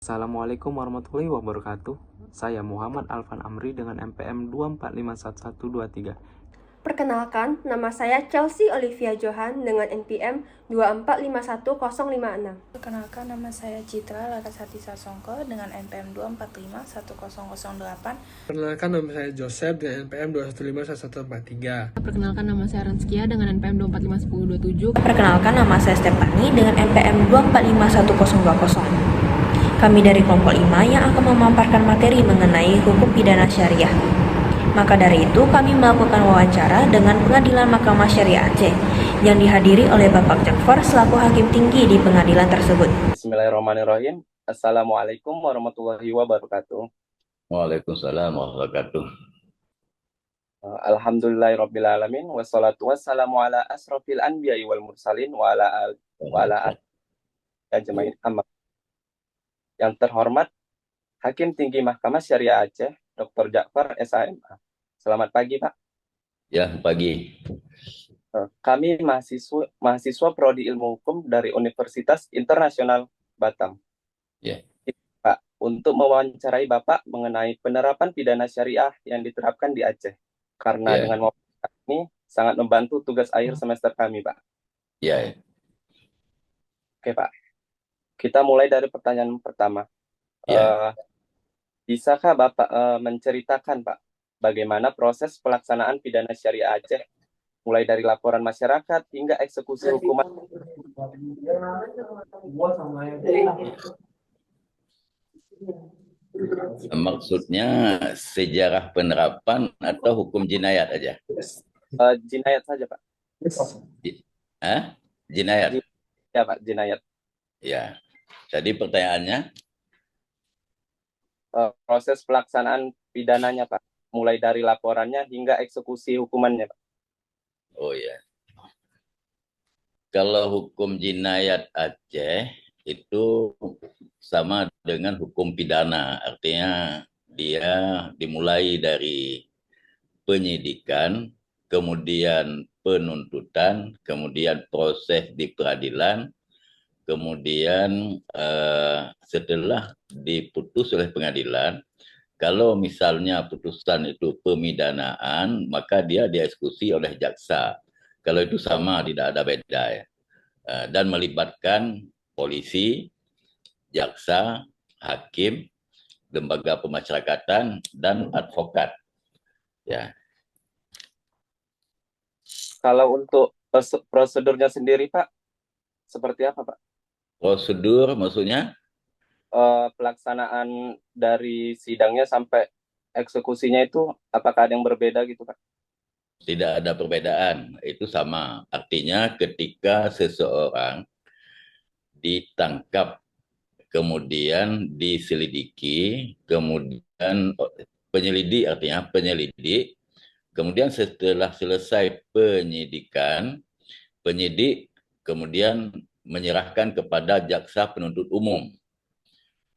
Assalamualaikum warahmatullahi wabarakatuh. Saya Muhammad Alfan Amri dengan NPM 2451123. Perkenalkan, nama saya Chelsea Olivia Johan dengan NPM 2451056. Perkenalkan, nama saya Citra Larasati Sasongko dengan NPM 2451008. Perkenalkan, nama saya Joseph dengan NPM 2151143. Perkenalkan, nama saya Ranskia dengan NPM 2451027. Perkenalkan, nama saya Stephanie dengan NPM 2451020. Kami dari kelompok 5 yang akan memaparkan materi mengenai hukum pidana syariah. Maka dari itu, kami melakukan wawancara dengan Pengadilan Mahkamah Syariah Aceh yang dihadiri oleh Bapak Jakfar selaku Hakim Tinggi di pengadilan tersebut. Bismillahirrahmanirrahim. Assalamualaikum warahmatullahi wabarakatuh. Waalaikumsalam warahmatullahi wabarakatuh. Alhamdulillahirrabbilalamin. Wassalatu wassalamu ala asrafil anbiya'i wal mursalin wa ala ajmain. Yang terhormat Hakim Tinggi Mahkamah Syariah Aceh, Dr. Jakfar SHMA. Selamat pagi, Pak. Ya, pagi. Kami mahasiswa Prodi Ilmu Hukum dari Universitas Internasional Batam. Ya. Pak, untuk mewawancarai Bapak mengenai penerapan pidana syariah yang diterapkan di Aceh. Karena dengan wawancara ini sangat membantu tugas akhir semester kami, Pak. Ya. Oke, Pak. Kita mulai dari pertanyaan pertama. Ya. Bisakah Bapak menceritakan, Pak, bagaimana proses pelaksanaan pidana syariah Aceh, mulai dari laporan masyarakat hingga eksekusi hukuman? Maksudnya sejarah penerapan atau hukum jinayat aja? Jinayat saja, Pak. Jinayat? Ya, Pak, jinayat. Ya. Tadi pertanyaannya? Proses pelaksanaan pidananya, Pak, mulai dari laporannya hingga eksekusi hukumannya, Pak. Oh ya. Kalau hukum jinayat Aceh itu sama dengan hukum pidana, artinya dia dimulai dari penyidikan, kemudian penuntutan, kemudian proses di peradilan, kemudian setelah diputus oleh pengadilan, kalau misalnya putusan itu pemidanaan, maka dia dieksekusi oleh jaksa. Kalau itu sama, tidak ada beda ya. Dan melibatkan polisi, jaksa, hakim, lembaga pemasyarakatan, dan advokat. Ya. Kalau untuk prosedurnya sendiri, Pak, seperti apa, Pak? Prosedur maksudnya? Pelaksanaan dari sidangnya sampai eksekusinya itu apakah ada yang berbeda gitu, Pak? Tidak ada perbedaan, itu sama. Artinya ketika seseorang ditangkap, kemudian diselidiki, kemudian penyelidik, artinya penyelidik, kemudian setelah selesai penyidikan, penyidik kemudian menyerahkan kepada jaksa penuntut umum.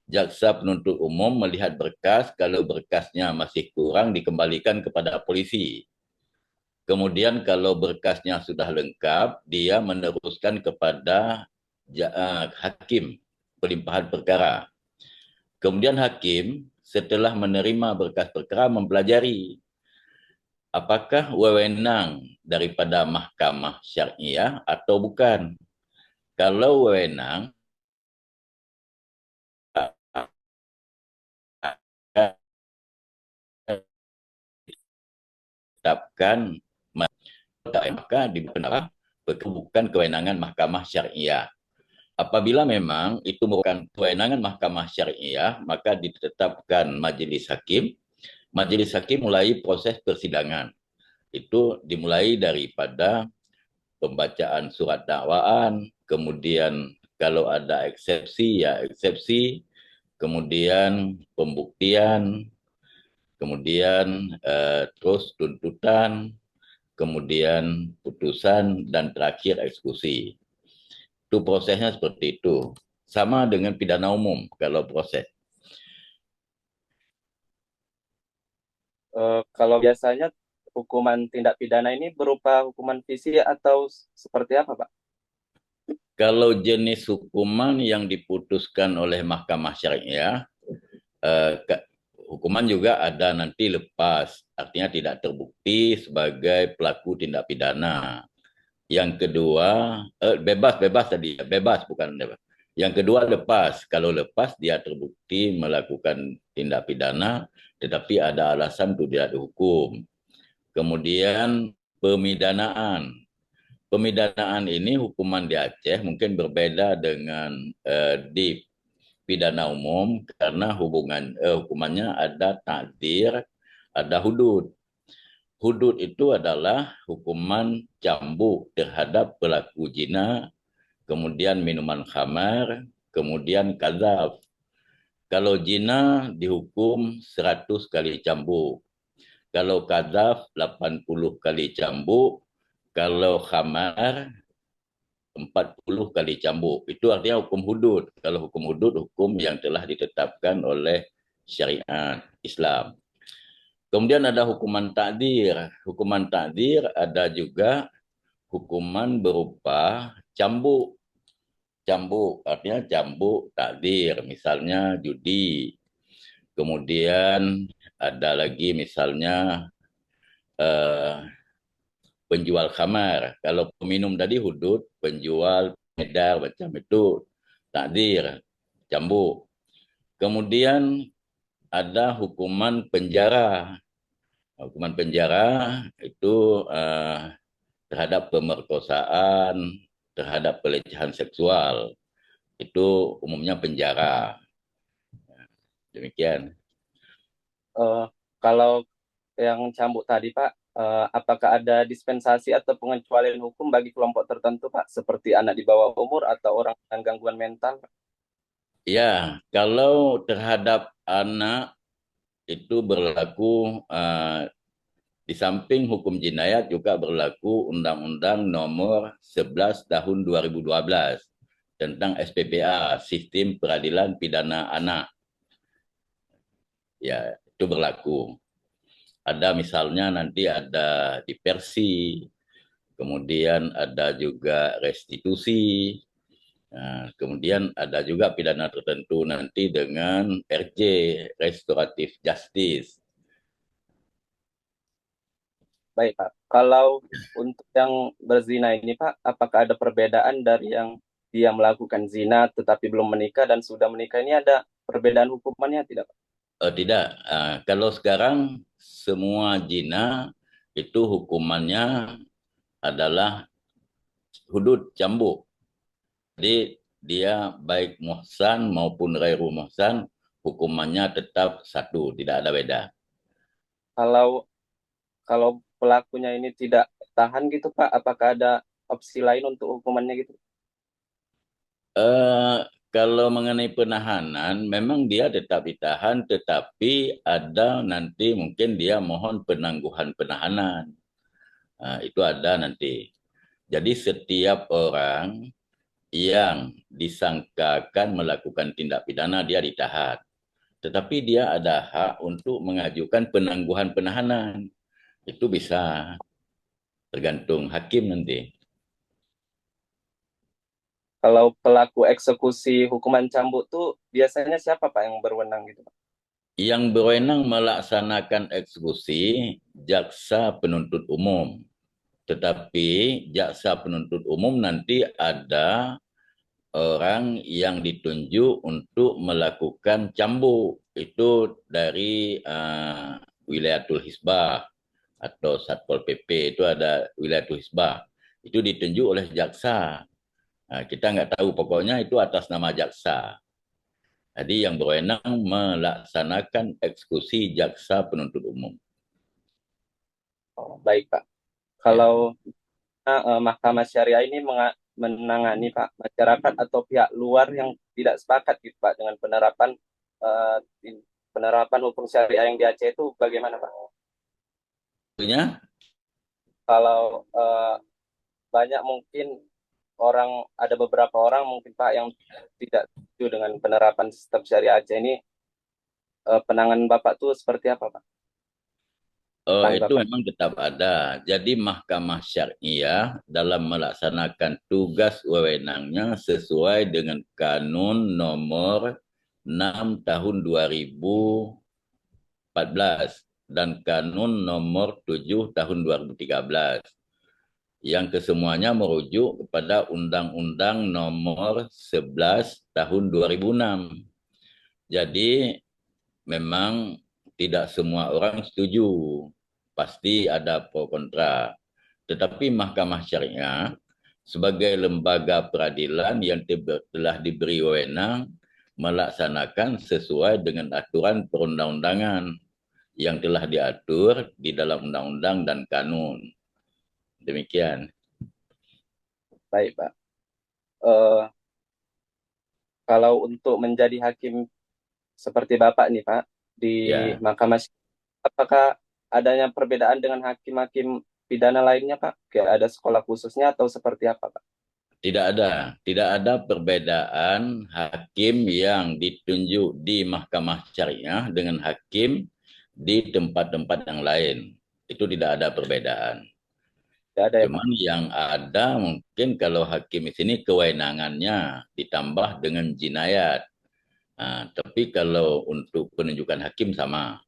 Jaksa penuntut umum melihat berkas, kalau berkasnya masih kurang dikembalikan kepada polisi. Kemudian kalau berkasnya sudah lengkap, dia meneruskan kepada hakim pelimpahan perkara. Kemudian hakim setelah menerima berkas perkara mempelajari apakah wewenang daripada mahkamah syariah atau bukan. Kalau wewenang, tetapkan maka dibenarkan bukan kewenangan mahkamah syariah. Apabila memang itu merupakan kewenangan mahkamah syariah, maka ditetapkan majelis hakim. Majelis hakim mulai proses persidangan. Itu dimulai daripada pembacaan surat dakwaan, kemudian kalau ada eksepsi, ya eksepsi, kemudian pembuktian, kemudian terus tuntutan, kemudian putusan, dan terakhir eksekusi. Itu prosesnya seperti itu. Sama dengan pidana umum kalau proses. Kalau biasanya hukuman tindak pidana ini berupa hukuman visi atau seperti apa, Pak? Kalau jenis hukuman yang diputuskan oleh Mahkamah Syariah, hukuman juga ada nanti lepas, artinya tidak terbukti sebagai pelaku tindak pidana. Yang kedua, bebas tadi, bebas bukan bebas. Yang kedua lepas, kalau lepas dia terbukti melakukan tindak pidana, tetapi ada alasan untuk tidak dihukum. Kemudian pemidanaan. Pemidanaan ini hukuman di Aceh mungkin berbeda dengan di pidana umum karena hukumannya ada takdir, ada hudud. Hudud itu adalah hukuman cambuk terhadap pelaku zina, kemudian minuman khamar, kemudian kadzaf. Kalau zina dihukum 100 kali cambuk. Kalau kadzaf 80 kali cambuk. Kalau khamar 40 kali cambuk. Itu artinya hukum hudud. Kalau hukum hudud, hukum yang telah ditetapkan oleh syariat Islam. Kemudian ada hukuman takdir. Hukuman takdir ada juga hukuman berupa cambuk. Cambuk artinya cambuk takdir. Misalnya judi. Kemudian ada lagi misalnya penjual khamar. Kalau peminum tadi hudud, penjual, edar, macam itu takdir, cambuk. Kemudian ada hukuman penjara. Hukuman penjara itu terhadap pemerkosaan, terhadap pelecehan seksual. Itu umumnya penjara. Demikian. Kalau yang cambuk tadi Pak, apakah ada dispensasi atau pengecualian hukum bagi kelompok tertentu Pak, seperti anak di bawah umur atau orang dengan gangguan mental? Ya, kalau terhadap anak itu berlaku di samping hukum jinayat juga berlaku Undang-Undang Nomor 11 Tahun 2012 tentang SPPA, Sistem Peradilan Pidana Anak. Ya, itu berlaku. Ada misalnya nanti ada diversi, kemudian ada juga restitusi, kemudian ada juga pidana tertentu nanti dengan RJ, Restoratif Justice. Baik Pak, kalau untuk yang berzina ini Pak, apakah ada perbedaan dari yang dia melakukan zina tetapi belum menikah dan sudah menikah, ini ada perbedaan hukumannya tidak Pak? Tidak, kalau sekarang semua zina itu hukumannya adalah hudud cambuk. Jadi dia baik muhsan maupun ghairu muhsan, hukumannya tetap satu, tidak ada beda. Kalau pelakunya ini tidak tahan gitu Pak, apakah ada opsi lain untuk hukumannya gitu? Kalau mengenai penahanan, memang dia tetap ditahan, tetapi ada nanti mungkin dia mohon penangguhan penahanan. Itu ada nanti. Jadi setiap orang yang disangkakan melakukan tindak pidana, dia ditahan. Tetapi dia ada hak untuk mengajukan penangguhan penahanan. Itu bisa tergantung hakim nanti. Kalau pelaku eksekusi hukuman cambuk tuh biasanya siapa Pak yang berwenang gitu Pak? Yang berwenang melaksanakan eksekusi jaksa penuntut umum. Tetapi jaksa penuntut umum nanti ada orang yang ditunjuk untuk melakukan cambuk. Itu dari Wilayatul Hisbah atau Satpol PP, itu ada Wilayatul Hisbah. Itu ditunjuk oleh jaksa. Kita nggak tahu, pokoknya itu atas nama jaksa. Jadi yang berwenang melaksanakan eksekusi jaksa penuntut umum. Oh, baik Pak. Kalau Mahkamah Syariah ini menangani Pak masyarakat atau pihak luar yang tidak sepakat gitu Pak dengan penerapan hukum syariah yang di Aceh itu bagaimana Pak? Tentunya Kalau banyak mungkin ada beberapa orang mungkin Pak yang tidak setuju dengan penerapan sistem syariah Aceh ini, penanganan Bapak tuh seperti apa Pak? Oh, itu tanggapan? memang tetap ada. Jadi Mahkamah Syariah dalam melaksanakan tugas wewenangnya sesuai dengan Kanun Nomor 6 Tahun 2014 dan Kanun Nomor 7 Tahun 2013 yang kesemuanya merujuk kepada Undang-Undang Nomor 11 Tahun 2006. Jadi memang tidak semua orang setuju. Pasti ada pro kontra. Tetapi Mahkamah Syariah sebagai lembaga peradilan yang telah diberi wewenang melaksanakan sesuai dengan aturan perundang-undangan yang telah diatur di dalam undang-undang dan kanun. Demikian. Baik, Pak. Eh, Kalau untuk menjadi hakim seperti Bapak nih, Pak, di Ya, Mahkamah Syariah, apakah adanya perbedaan dengan hakim-hakim pidana lainnya, Pak? Kayak ada sekolah khususnya atau seperti apa, Pak? tidak ada perbedaan hakim yang ditunjuk di Mahkamah Syariah dengan hakim di tempat-tempat yang lain. Itu tidak ada perbedaan. Tidak ada ya, Pak? Cuman yang ada mungkin kalau hakim di sini kewenangannya ditambah dengan jinayat. Tapi kalau untuk penunjukan hakim sama.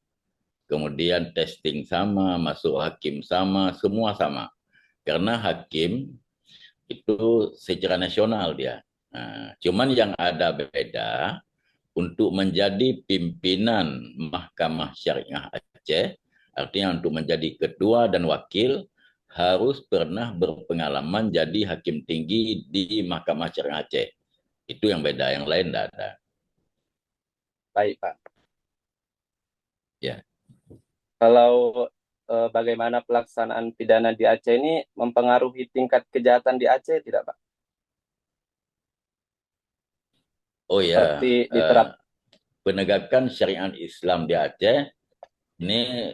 Kemudian testing sama, masuk hakim sama, semua sama. Karena hakim itu secara nasional dia. Cuman yang ada beda untuk menjadi pimpinan Mahkamah Syariah Aceh, artinya untuk menjadi ketua dan wakil, harus pernah berpengalaman jadi hakim tinggi di Mahkamah Syariah Aceh. Itu yang beda, yang lain tidak ada. Baik, Pak. Ya. Kalau bagaimana pelaksanaan pidana di Aceh ini mempengaruhi tingkat kejahatan di Aceh tidak, Pak? Oh ya, Seperti diterap. penegakan syariat Islam di Aceh ini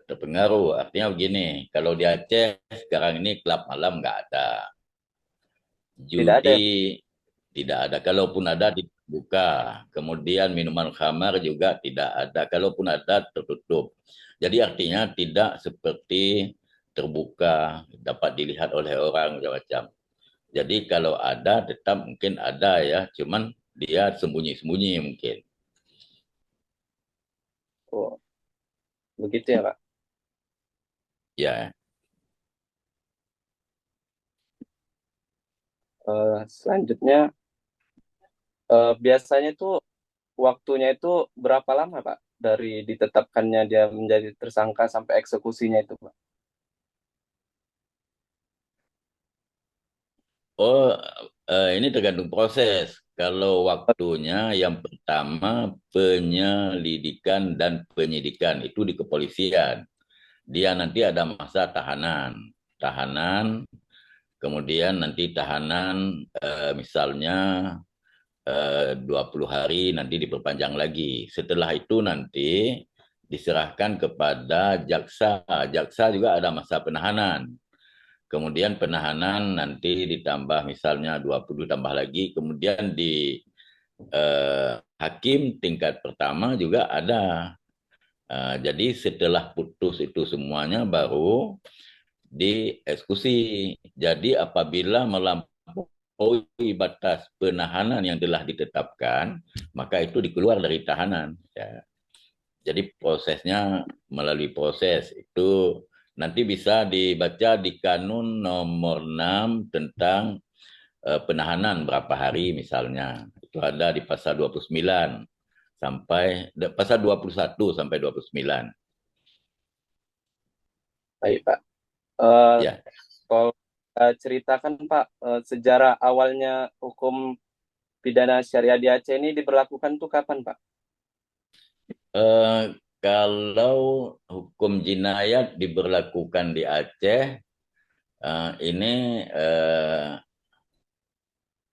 terpengaruh. Artinya begini, kalau di Aceh sekarang ini klub malam nggak ada. Tidak ada ya? Judi tidak ada. Kalaupun ada dibuka. Kemudian minuman khamar juga tidak ada. Kalaupun ada tertutup. Jadi artinya tidak seperti terbuka, dapat dilihat oleh orang macam-macam. Jadi kalau ada tetap mungkin ada ya, cuman dia sembunyi-sembunyi mungkin. Oh, begitu ya, Pak? Ya. Selanjutnya, biasanya itu waktunya itu berapa lama, Pak? Dari ditetapkannya dia menjadi tersangka sampai eksekusinya itu, Pak? Oh, ini tergantung proses. Kalau waktunya yang pertama penyelidikan dan penyidikan itu di kepolisian. Dia nanti ada masa tahanan. Tahanan, kemudian nanti tahanan misalnya 20 hari nanti diperpanjang lagi. Setelah itu nanti diserahkan kepada jaksa. Jaksa juga ada masa penahanan. Kemudian penahanan nanti ditambah misalnya 20 tambah lagi. Kemudian di hakim tingkat pertama juga ada. Jadi setelah putus itu semuanya baru dieksekusi. Jadi apabila melampaui batas penahanan yang telah ditetapkan, maka itu dikeluar dari tahanan. Ya. Jadi prosesnya melalui proses itu nanti bisa dibaca di Kanun Nomor 6 tentang penahanan berapa hari misalnya. Itu ada di pasal 29 sampai pasal 21 sampai 29. Baik, Pak. Ya. Kalau ceritakan, Pak, sejarah awalnya hukum pidana syariah di Aceh ini diberlakukan tuh kapan, Pak? Kalau hukum jinayat diberlakukan di Aceh,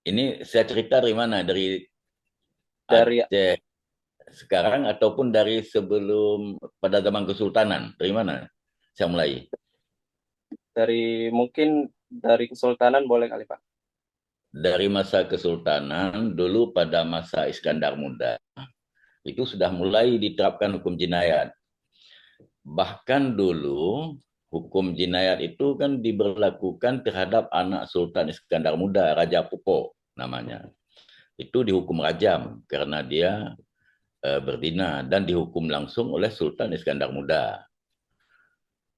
ini saya cerita dari mana? Dari Aceh sekarang ataupun dari sebelum pada zaman Kesultanan? Dari mana saya mulai? Mungkin dari Kesultanan boleh kali, Pak. Dari masa Kesultanan, dulu pada masa Iskandar Muda, itu sudah mulai diterapkan hukum jinayat. bahkan dulu hukum jinayat itu kan diberlakukan terhadap anak Sultan Iskandar Muda, Raja Popo namanya. Itu dihukum rajam karena dia berzina dan dihukum langsung oleh Sultan Iskandar Muda.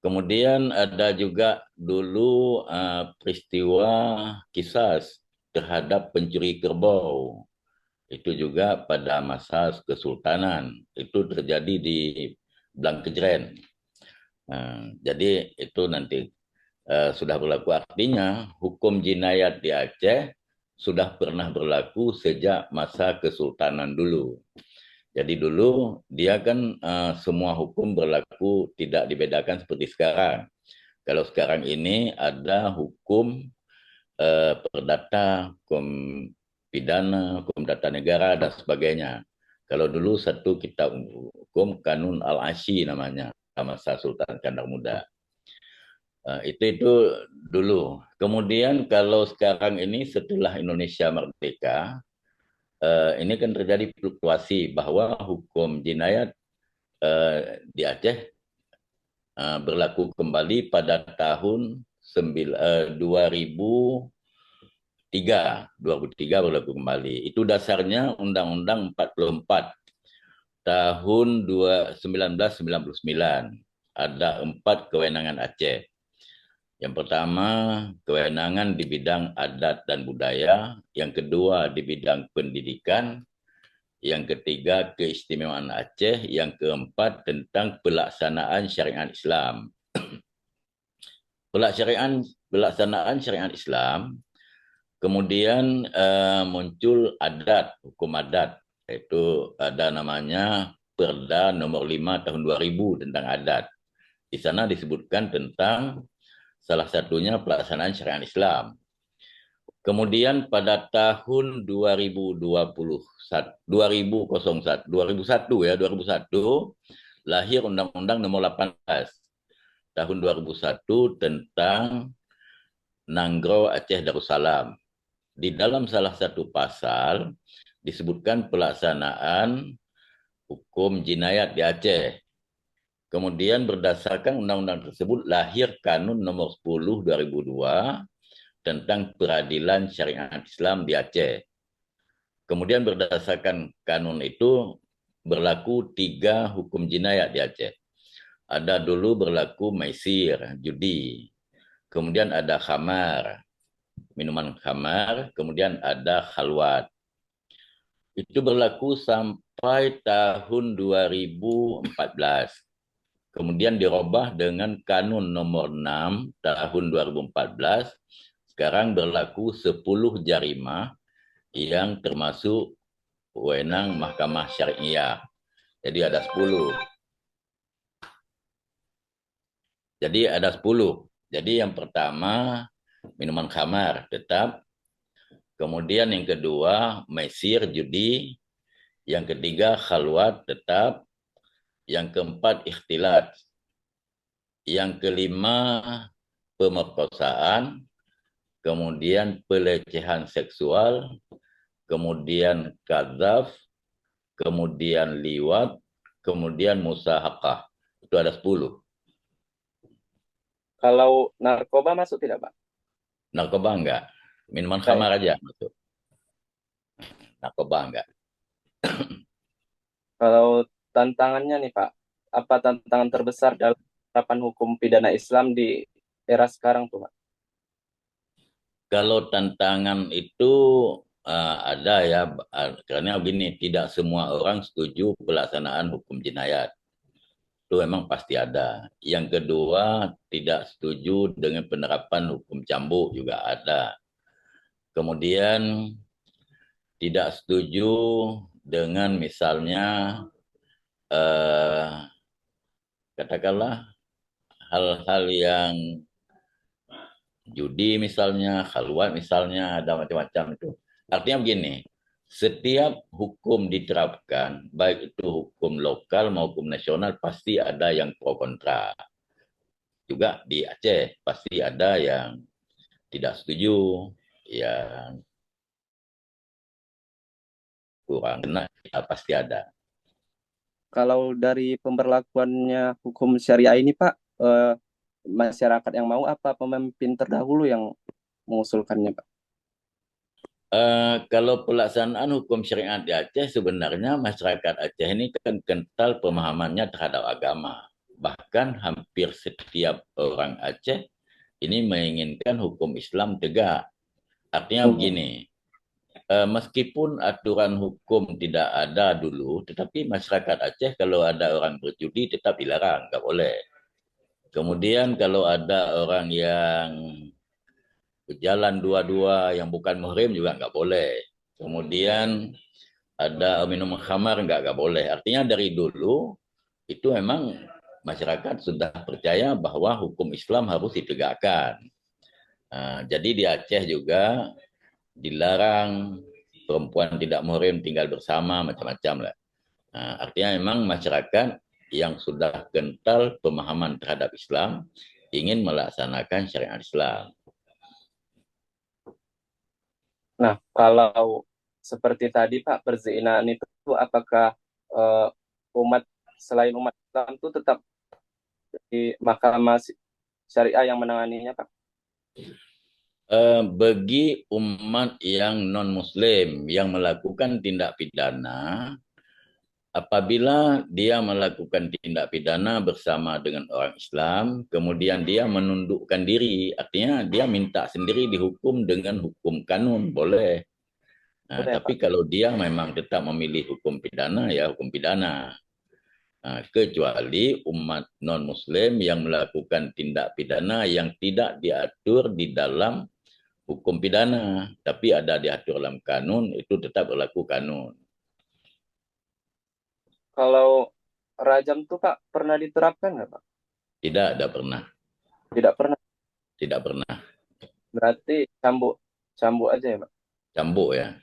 Kemudian ada juga dulu peristiwa kisas terhadap pencuri kerbau. Itu juga pada masa kesultanan. Itu terjadi di Blangkejren. Jadi itu nanti sudah berlaku. Artinya hukum jinayat di Aceh sudah pernah berlaku sejak masa kesultanan dulu. Jadi dulu dia kan semua hukum berlaku tidak dibedakan seperti sekarang. Kalau sekarang ini ada hukum perdata, hukum pidana, hukum tata negara dan sebagainya. Kalau dulu satu kitab hukum Kanun Al-Asyi namanya, masa Sultan Iskandar Muda. Itu dulu. Kemudian kalau sekarang ini setelah Indonesia merdeka, ini kan terjadi fluktuasi bahwa hukum jinayat di Aceh berlaku kembali pada tahun 2003 berlaku kembali. Itu dasarnya Undang-Undang 44 tahun 1999. Ada 4 kewenangan Aceh. Yang pertama, kewenangan di bidang adat dan budaya. Yang kedua, di bidang pendidikan. Yang ketiga, keistimewaan Aceh. Yang keempat, tentang pelaksanaan syariat Islam. Pelaksanaan syariat Islam, kemudian muncul adat, hukum adat. Itu ada namanya Perda nomor 5 tahun 2000 tentang adat. Di sana disebutkan tentang salah satunya pelaksanaan syariat Islam. Kemudian pada tahun 2001 lahir Undang-Undang nomor 18 tahun 2001 tentang Nanggro Aceh Darussalam. Di dalam salah satu pasal disebutkan pelaksanaan hukum jinayat di Aceh. Kemudian berdasarkan undang-undang tersebut lahir Kanun nomor 10 2002 tentang peradilan syariat Islam di Aceh. Kemudian berdasarkan kanun itu berlaku 3 hukum jinayat di Aceh. Ada dulu berlaku maisir, judi. Kemudian ada khamar, minuman khamar. Kemudian ada khalwat. Itu berlaku sampai tahun 2014. Kemudian dirubah dengan Kanun nomor 6 tahun 2014. Sekarang berlaku 10 jarimah yang termasuk wewenang Mahkamah Syariah. Jadi ada 10. Jadi yang pertama minuman khamar tetap. Kemudian yang kedua maisir, judi. Yang ketiga khalwat tetap. Yang keempat ikhtilat. Yang kelima pemerkosaan. Kemudian pelecehan seksual. Kemudian kadzaf. Kemudian liwat. Kemudian musahakah. Itu ada 10. Kalau narkoba masuk tidak, Pak? Narkoba enggak. Minuman khamar aja masuk. Narkoba enggak. Kalau tantangannya nih, Pak, apa tantangan terbesar dalam penerapan hukum pidana Islam di era sekarang tuh, Pak? Kalau tantangan itu ada ya, karena begini, tidak semua orang setuju pelaksanaan hukum jinayat. Itu memang pasti ada. Yang kedua, tidak setuju dengan penerapan hukum cambuk juga ada. Kemudian tidak setuju dengan misalnya katakanlah hal-hal yang judi misalnya, khalwat misalnya, ada macam-macam itu. Artinya begini, setiap hukum diterapkan, baik itu hukum lokal maupun nasional, pasti ada yang pro kontra. Juga di Aceh pasti ada yang tidak setuju, yang kurang kena, pasti ada. kalau dari pemberlakuannya hukum syariah ini Pak, masyarakat yang mau apa pemimpin terdahulu yang mengusulkannya Pak? Kalau pelaksanaan hukum syariat di Aceh, sebenarnya masyarakat Aceh ini kan kental pemahamannya terhadap agama. Bahkan hampir setiap orang Aceh ini menginginkan hukum Islam tegak. Artinya begini, meskipun aturan hukum tidak ada dulu, tetapi masyarakat Aceh kalau ada orang berjudi tetap dilarang, nggak boleh. Kemudian kalau ada orang yang berjalan dua-dua yang bukan muhrim juga nggak boleh. Kemudian ada minum khamar nggak boleh. Artinya dari dulu itu memang masyarakat sudah percaya bahwa hukum Islam harus ditegakkan. Jadi di Aceh juga dilarang perempuan tidak muhrim tinggal bersama, macam-macam lah. Artinya memang masyarakat yang sudah kental pemahaman terhadap Islam ingin melaksanakan syariat Islam. Nah, kalau seperti tadi Pak, perzinahan itu apakah umat selain umat Islam itu tetap di mahkamah syariah yang menanganinya Pak? Bagi umat yang non-Muslim yang melakukan tindak pidana, apabila dia melakukan tindak pidana bersama dengan orang Islam, kemudian dia menundukkan diri, artinya dia minta sendiri dihukum dengan hukum kanun, boleh. Tapi kalau dia memang tetap memilih hukum pidana, ya hukum pidana. Kecuali umat non-Muslim yang melakukan tindak pidana yang tidak diatur di dalam hukum pidana, tapi ada diatur dalam kanun, itu tetap berlaku kanun. Kalau rajam tuh Pak pernah diterapkan nggak Pak? Tidak pernah. Tidak pernah. Tidak pernah. Berarti cambuk aja ya Pak? Cambuk ya.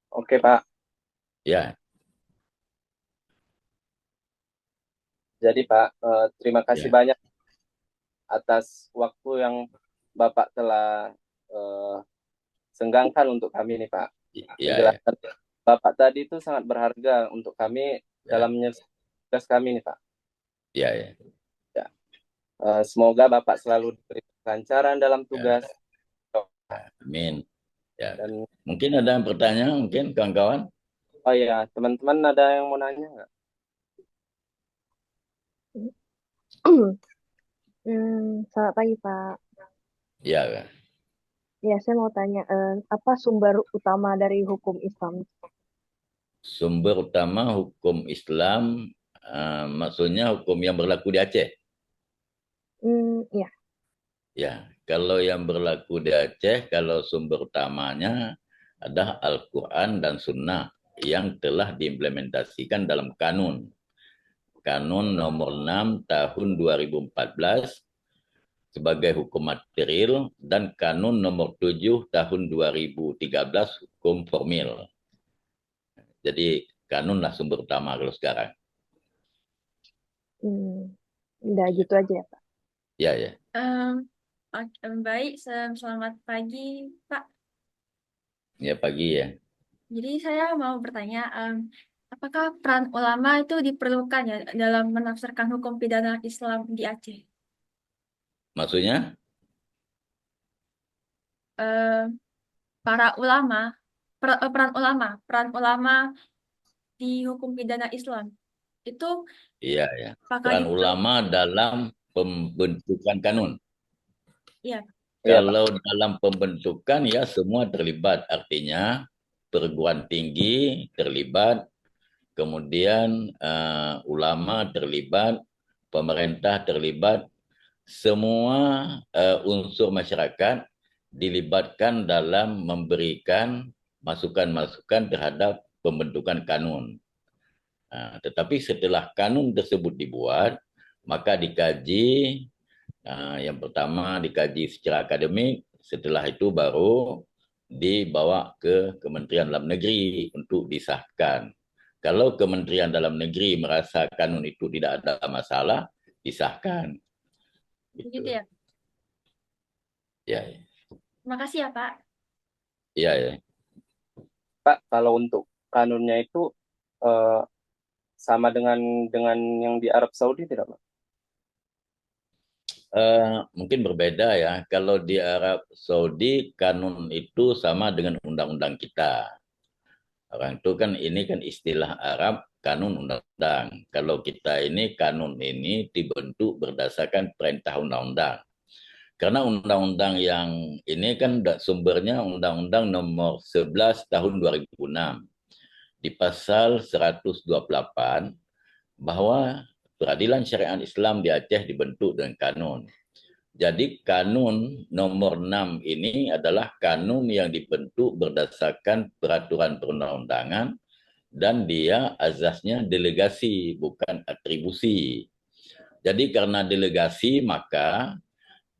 Oke Pak. Ya. Jadi Pak, terima kasih banyak atas waktu yang Bapak telah senggangkan untuk kami nih Pak. Penjelasan Bapak tadi itu sangat berharga untuk kami dalam tugas kami nih Pak. Ya. Semoga Bapak selalu diberi kelancaran dalam tugas. Amin. Ya. Dan mungkin ada yang bertanya, mungkin kawan-kawan? Oh iya, teman-teman ada yang mau nanya nggak? Selamat pagi Pak. Ya. Ya, saya mau tanya, apa sumber utama dari hukum Islam? Sumber utama hukum Islam, maksudnya hukum yang berlaku di Aceh? Ya. Ya, kalau yang berlaku di Aceh, kalau sumber utamanya adalah Al-Quran dan Sunnah yang telah diimplementasikan dalam kanun. Kanun nomor 6 tahun 2014 sebagai hukum material dan kanun nomor 7 tahun 2013 hukum formil. Jadi kanunlah sumber utama kalau sekarang. Udah gitu aja ya Pak? Ya. Baik, selamat pagi Pak. Ya pagi ya. Jadi saya mau bertanya, apakah peran ulama itu diperlukan ya dalam menafsirkan hukum pidana Islam di Aceh? Maksudnya? Peran ulama di hukum pidana Islam itu Iya. Peran ulama dalam pembentukan kanun. Iya. Kalau dalam pembentukan ya semua terlibat, artinya perguruan tinggi terlibat, kemudian ulama terlibat, pemerintah terlibat, semua unsur masyarakat dilibatkan dalam memberikan masukan-masukan terhadap pembentukan kanun. Tetapi setelah kanun tersebut dibuat, maka dikaji, yang pertama dikaji secara akademik, setelah itu baru dibawa ke Kementerian Dalam Negeri untuk disahkan. Kalau Kementerian Dalam Negeri merasa kanun itu tidak ada masalah, disahkan. Gitu ya? Ya. Terima kasih ya Pak. Iya. Pak, kalau untuk kanunnya itu sama dengan yang di Arab Saudi tidak, Pak? Mungkin berbeda ya. Kalau di Arab Saudi kanun itu sama dengan undang-undang kita. Orang itu kan ini kan istilah Arab kanun undang-undang. Kalau kita ini kanun ini dibentuk berdasarkan perintah undang-undang. Karena undang-undang yang ini kan sumbernya Undang-Undang Nomor 11 Tahun 2006. Di pasal 128 bahwa peradilan syariat Islam di Aceh dibentuk dengan kanun. Jadi kanun nomor 6 ini adalah kanun yang dibentuk berdasarkan peraturan perundang-undangan dan dia azasnya delegasi bukan atribusi. Jadi karena delegasi maka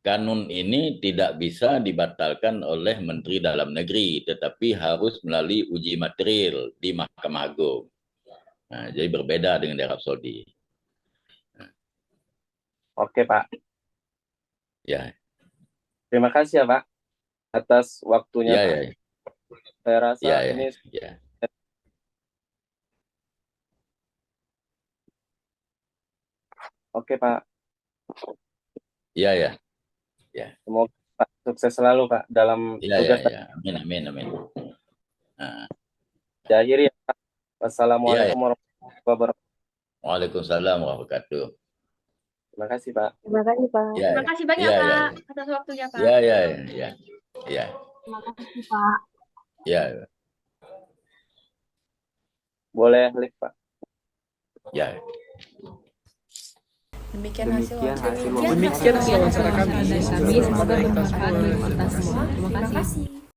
kanun ini tidak bisa dibatalkan oleh Menteri Dalam Negeri tetapi harus melalui uji material di Mahkamah Agung. Nah, jadi berbeda dengan di Arab Saudi. Oke, Pak. Ya. Terima kasih ya, Pak, atas waktunya, Ya, Pak. ya. Saya rasa Ya, ini ya. oke, Pak. Ya, ya. Semoga Pak sukses selalu, Pak, dalam Ya, tugas. ya. Amin, amin, amin. Nah, Akhiri ya, Pak. Wassalamualaikum Ya, ya. warahmatullahi wabarakatuh. Waalaikumsalam warahmatullahi wabarakatuh. Terima kasih, Pak. Terima kasih, Pak. Ya, Terima kasih banyak, ya, Pak, atas waktunya, Pak. ya, ya, ya, ya, Terima kasih, Pak. ya, Boleh live, Pak. ya. Demikian hasil Demikian hasil wawancara. Demikian wawancara kami. Kami semoga bermanfaat bagi kita semua. Terima Terima kasih. kasih.